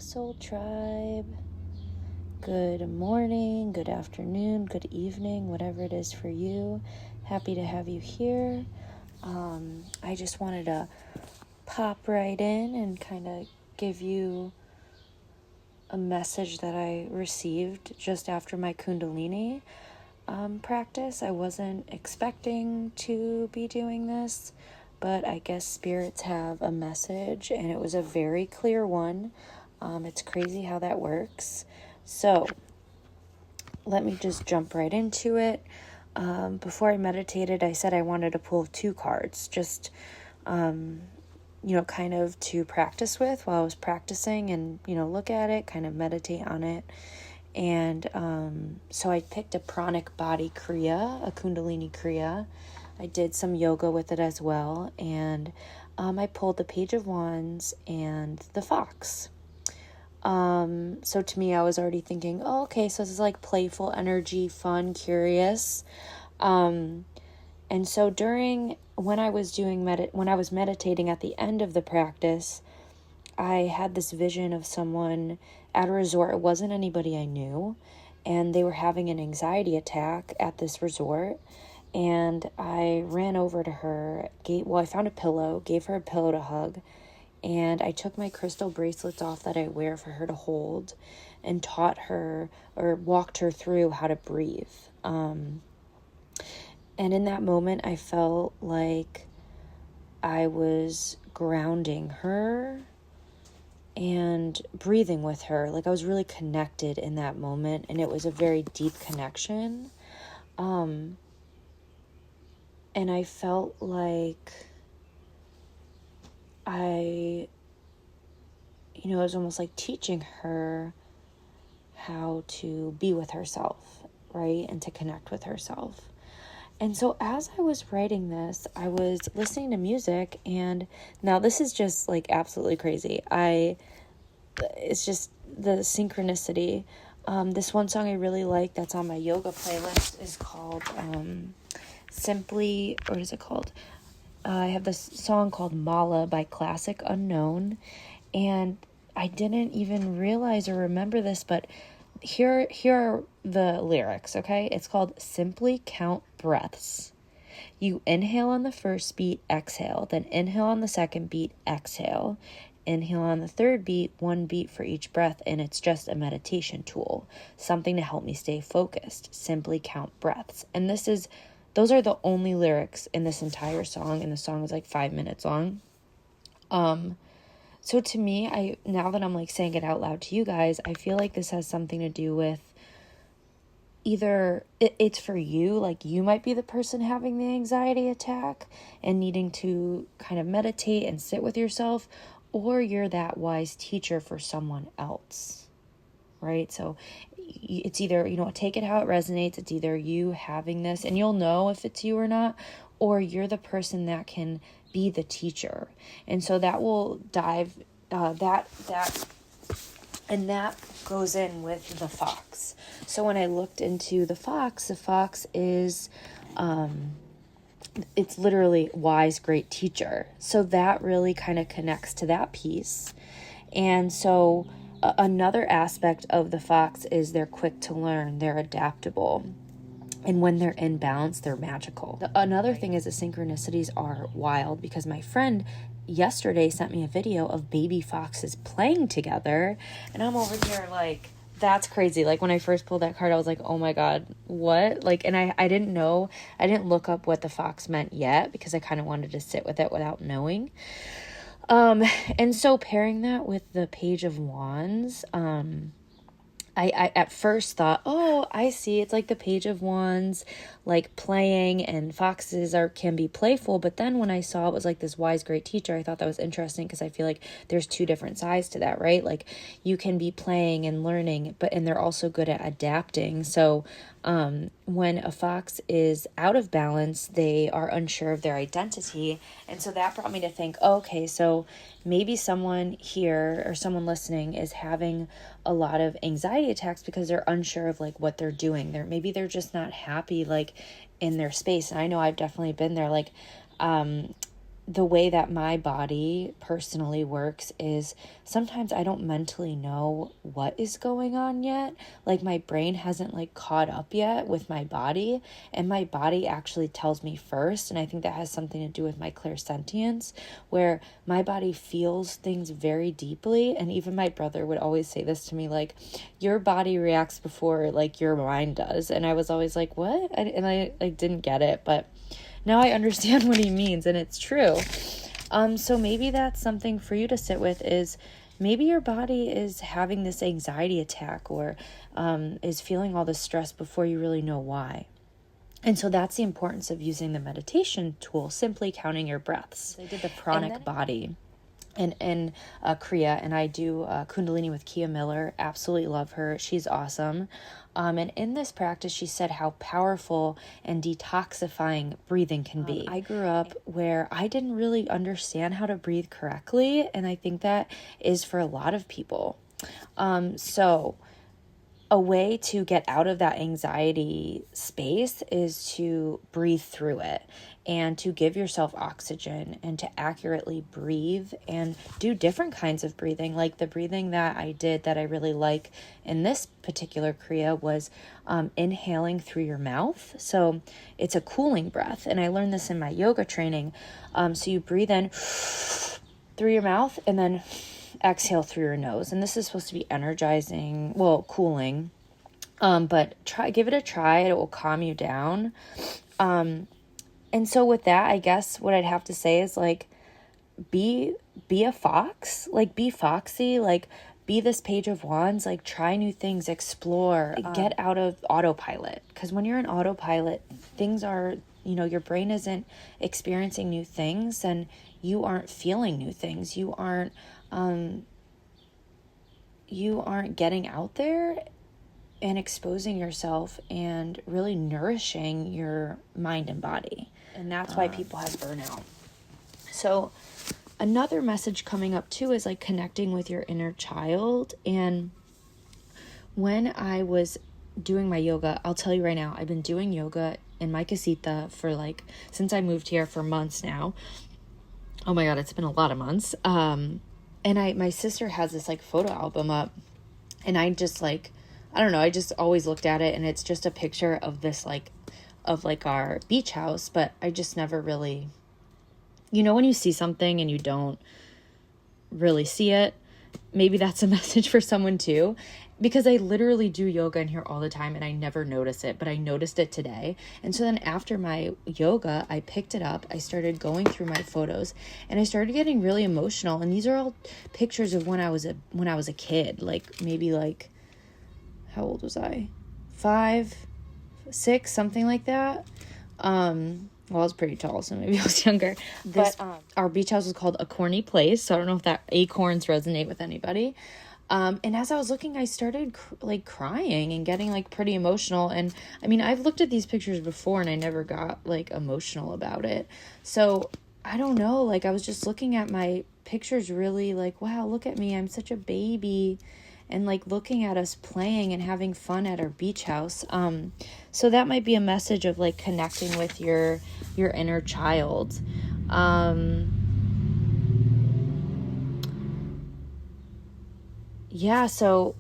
Soul Tribe. Good morning, good afternoon, good evening, whatever it is for you. Happy to have you here. I just wanted to pop right in and kind of give you a message that I received just after my Kundalini practice. I wasn't expecting to be doing this, but I guess spirits have a message, and it was a very clear one. It's crazy how that works. So let me just jump right into it. Before I meditated, I said I wanted to pull 2 cards, just, kind of to practice with while I was practicing and, look at it, kind of meditate on it. And so I picked a pranic body kriya, a Kundalini kriya. I did some yoga with it as well. And I pulled the Page of Wands and the Fox. So to me, I was already thinking, oh, okay, so this is like playful energy, fun, curious. And so when I was meditating at the end of the practice, I had this vision of someone at a resort. It wasn't anybody I knew, and they were having an anxiety attack at this resort. And I ran over to her, I found a pillow, gave her a pillow to hug. And I took my crystal bracelets off that I wear for her to hold and taught her or walked her through how to breathe. And in that moment, I felt like I was grounding her and breathing with her. Like I was really connected in that moment, and it was a very deep connection. And I felt like it was almost like teaching her how to be with herself, right? And to connect with herself. And so as I was writing this, I was listening to music, and now this is just like absolutely crazy. It's just the synchronicity. This one song I really like that's on my yoga playlist is called I have this song called Mala by Classic Unknown, and I didn't even realize or remember this, but here are the lyrics, okay? It's called Simply Count Breaths. You inhale on the first beat, exhale, then inhale on the second beat, exhale. Inhale on the third beat, 1 beat for each breath, and it's just a meditation tool, something to help me stay focused. Simply count breaths. And those are the only lyrics in this entire song, and the song is like 5 minutes long. So to me, now that I'm like saying it out loud to you guys, I feel like this has something to do with either it's for you, like you might be the person having the anxiety attack and needing to kind of meditate and sit with yourself, or you're that wise teacher for someone else, right? So it's either, take it how it resonates. It's either you having this and you'll know if it's you or not, or you're the person that can be the teacher. And so that will dive, that goes in with the Fox. So when I looked into the Fox is, it's literally wise, great teacher. So that really kind of connects to that piece. And so another aspect of the Fox is they're quick to learn, they're adaptable. And when they're in balance, they're magical. Another thing is the synchronicities are wild, because my friend yesterday sent me a video of baby foxes playing together. And I'm over here like, that's crazy. Like when I first pulled that card, I was like, oh my God, what? Like, and I didn't know, I didn't look up what the fox meant yet, because I kind of wanted to sit with it without knowing. And so pairing that with the Page of Wands, I at first thought, oh, I see. It's like the Page of Wands, like playing, and foxes can be playful. But then when I saw it was like this wise, great teacher, I thought that was interesting, because I feel like there's 2 different sides to that, right? Like you can be playing and learning, and they're also good at adapting. So when a fox is out of balance, they are unsure of their identity. And so that brought me to think, okay, so maybe someone here or someone listening is having a lot of anxiety attacks because they're unsure of like what they're doing. Maybe they're just not happy like in their space. And I know I've definitely been there. Like the way that my body personally works is sometimes I don't mentally know what is going on yet. Like my brain hasn't like caught up yet with my body, and my body actually tells me first. And I think that has something to do with my clairsentience, where my body feels things very deeply. And even my brother would always say this to me, like, your body reacts before like your mind does. And I was always like, what? And I like didn't get it, but now I understand what he means, and it's true. So maybe that's something for you to sit with, is maybe your body is having this anxiety attack, or is feeling all this stress before you really know why. And so that's the importance of using the meditation tool, simply counting your breaths. I did the pranic body in Kriya, and I do Kundalini with Kia Miller. Absolutely love her. She's awesome. And in this practice, she said how powerful and detoxifying breathing can be. I grew up where I didn't really understand how to breathe correctly, and I think that is for a lot of people. So a way to get out of that anxiety space is to breathe through it, and to give yourself oxygen, and to accurately breathe and do different kinds of breathing. Like the breathing that I did that I really like in this particular Kriya was inhaling through your mouth. So it's a cooling breath. And I learned this in my yoga training. So you breathe in through your mouth and then exhale through your nose. And this is supposed to be energizing, well, cooling. But give it a try. It will calm you down. And so with that, I guess what I'd have to say is like, be a fox, like be foxy, like be this page of wands, like try new things, explore, get out of autopilot. Because when you're in autopilot, things are, your brain isn't experiencing new things, and you aren't feeling new things. You aren't getting out there and exposing yourself and really nourishing your mind and body. And that's why people have burnout. So another message coming up too is like connecting with your inner child. And when I was doing my yoga, I'll tell you right now, I've been doing yoga in my casita for since I moved here, for months now. Oh my God, it's been a lot of months. And my sister has this photo album up, and I just I don't know, I just always looked at it, and it's just a picture of this of our beach house, but I just never really, when you see something and you don't really see it, maybe that's a message for someone too, because I literally do yoga in here all the time and I never notice it, but I noticed it today. And so then after my yoga, I picked it up, I started going through my photos, and I started getting really emotional. And these are all pictures of when I was a kid, maybe how old was I? 5, 6, something like that. Well, I was pretty tall, so maybe I was younger. Our beach house was called A Corny Place, so I don't know if that acorns resonate with anybody. And as I was looking, I started crying and getting pretty emotional. And I mean, I've looked at these pictures before and I never got emotional about it. So I don't know, I was just looking at my pictures really wow, look at me, I'm such a baby. And looking at us playing and having fun at our beach house. So that might be a message of connecting with your inner child. Yeah, so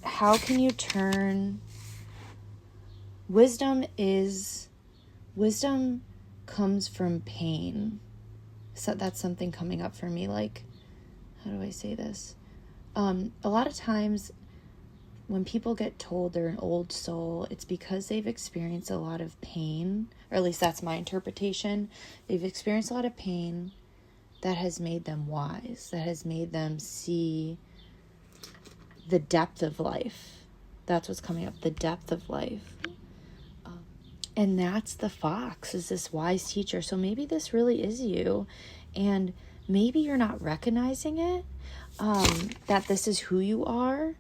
how can you turn... Wisdom comes from pain. So that's something coming up for me. How do I say this? A lot of times when people get told they're an old soul, it's because they've experienced a lot of pain, or at least that's my interpretation. They've experienced a lot of pain that has made them wise, that has made them see the depth of life. That's what's coming up, the depth of life. And that's the fox, is this wise teacher. So maybe this really is you, and maybe you're not recognizing it, that this is who you are,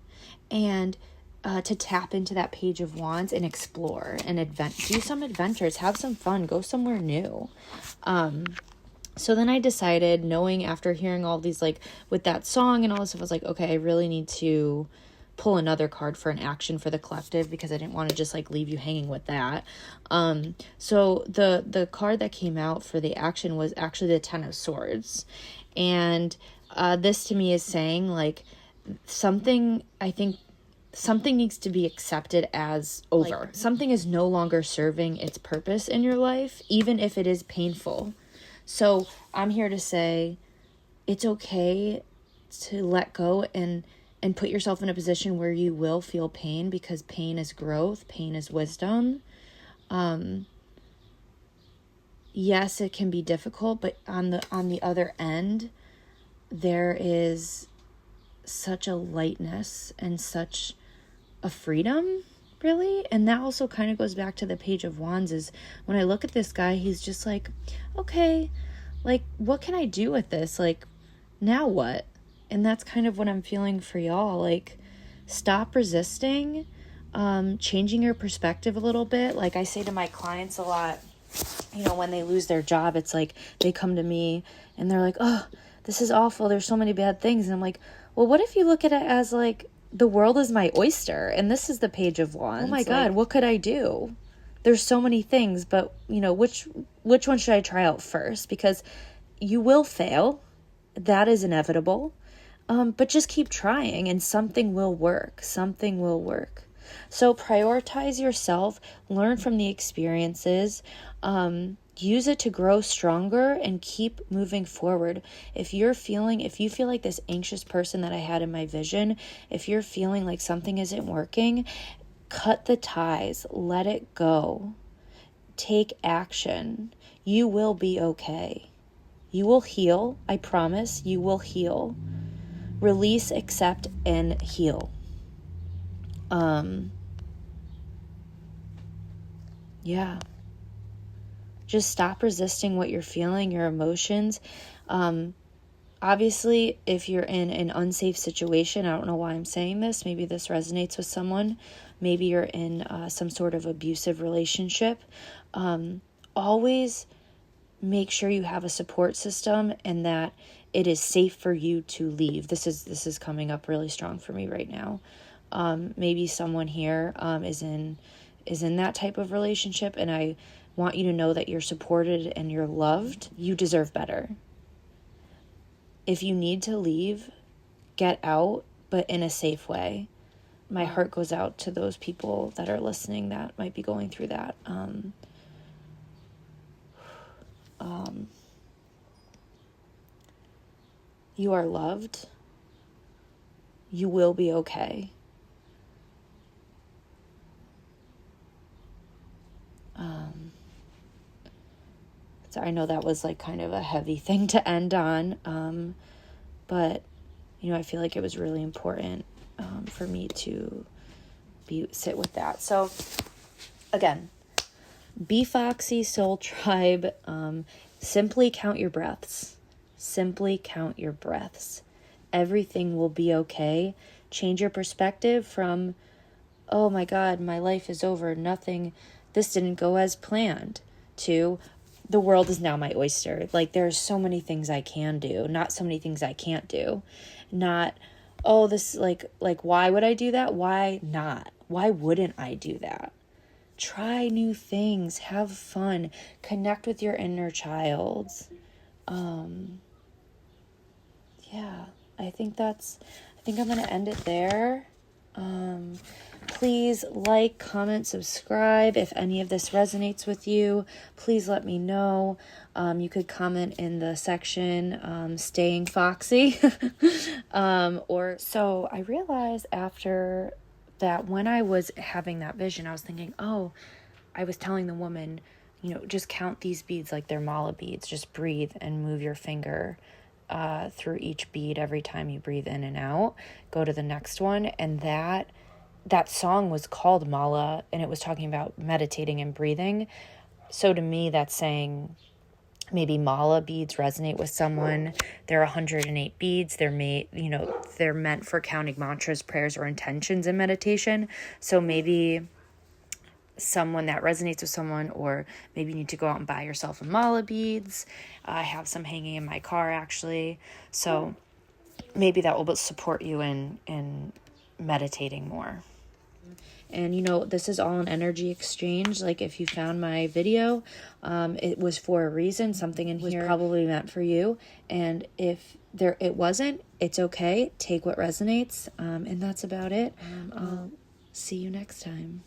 and to tap into that page of wands and explore and do some adventures, have some fun, go somewhere new. So then I decided, knowing after hearing all these, with that song and all this stuff, I was okay, I really need to pull another card for an action for the collective, because I didn't want to just like leave you hanging with that. So the card that came out for the action was actually the Ten of Swords. And this to me is saying like something needs to be accepted as over. Like, something is no longer serving its purpose in your life, even if it is painful. So I'm here to say it's okay to let go and put yourself in a position where you will feel pain, because pain is growth, pain is wisdom. Yes, it can be difficult, but on the other end, there is such a lightness and such a freedom, really. And that also kind of goes back to the Page of Wands. Is when I look at this guy, he's just like, okay, like, what can I do with this? Like, now what? And that's kind of what I'm feeling for y'all. Like, stop resisting, changing your perspective a little bit. Like I say to my clients a lot, you know, when they lose their job, it's like they come to me and they're like, oh, this is awful, there's so many bad things. And I'm like, well, what if you look at it as like, the world is my oyster, and this is the Page of Wands. Oh my God, what could I do? There's so many things, but you know, which one should I try out first? Because you will fail. That is inevitable. But just keep trying, and something will work. Something will work. So prioritize yourself, learn from the experiences, use it to grow stronger, and keep moving forward. If you feel like this anxious person that I had in my vision, if you're feeling like something isn't working, cut the ties, let it go, take action. You will be okay. You will heal. I promise you will heal. Release, accept, and heal. Yeah. Just stop resisting what you're feeling, your emotions. Obviously, if you're in an unsafe situation, I don't know why I'm saying this. Maybe this resonates with someone. Maybe you're in some sort of abusive relationship. Always make sure you have a support system and that it is safe for you to leave. This is coming up really strong for me right now. Maybe someone here is in that type of relationship, and I want you to know that you're supported and you're loved. You deserve better. If you need to leave, get out, but in a safe way. My heart goes out to those people that are listening that might be going through that. You are loved. You will be okay. So I know that was like kind of a heavy thing to end on, but you know, I feel like it was really important for me to sit with that. So again, be foxy, soul tribe. Simply count your breaths. Simply count your breaths. Everything will be okay. Change your perspective from, oh my God, my life is over. This didn't go as planned, to the world is now my oyster. Like, there's so many things I can do, not so many things I can't do. Not, oh, this like why would I do that? Why not? Why wouldn't I do that? Try new things, have fun, connect with your inner child. Yeah, I think I'm going to end it there. Please like, comment, subscribe. If any of this resonates with you, please let me know. You could comment in the section, staying foxy. So I realized after that, when I was having that vision, I was thinking, I was telling the woman, just count these beads like they're mala beads. Just breathe and move your finger through each bead every time you breathe in and out. Go to the next one. And that song was called Mala, and it was talking about meditating and breathing. So to me, that's saying maybe Mala beads resonate with someone. There are 108 beads. They're meant for counting mantras, prayers, or intentions in meditation. So maybe someone that resonates with someone, or maybe you need to go out and buy yourself a Mala beads. I have some hanging in my car, actually. So maybe that will support you in meditating more. And, you know, this is all an energy exchange. Like, if you found my video, it was for a reason. Something in here was probably meant for you. And if it wasn't, it's okay. Take what resonates. And that's about it. I'll see you next time.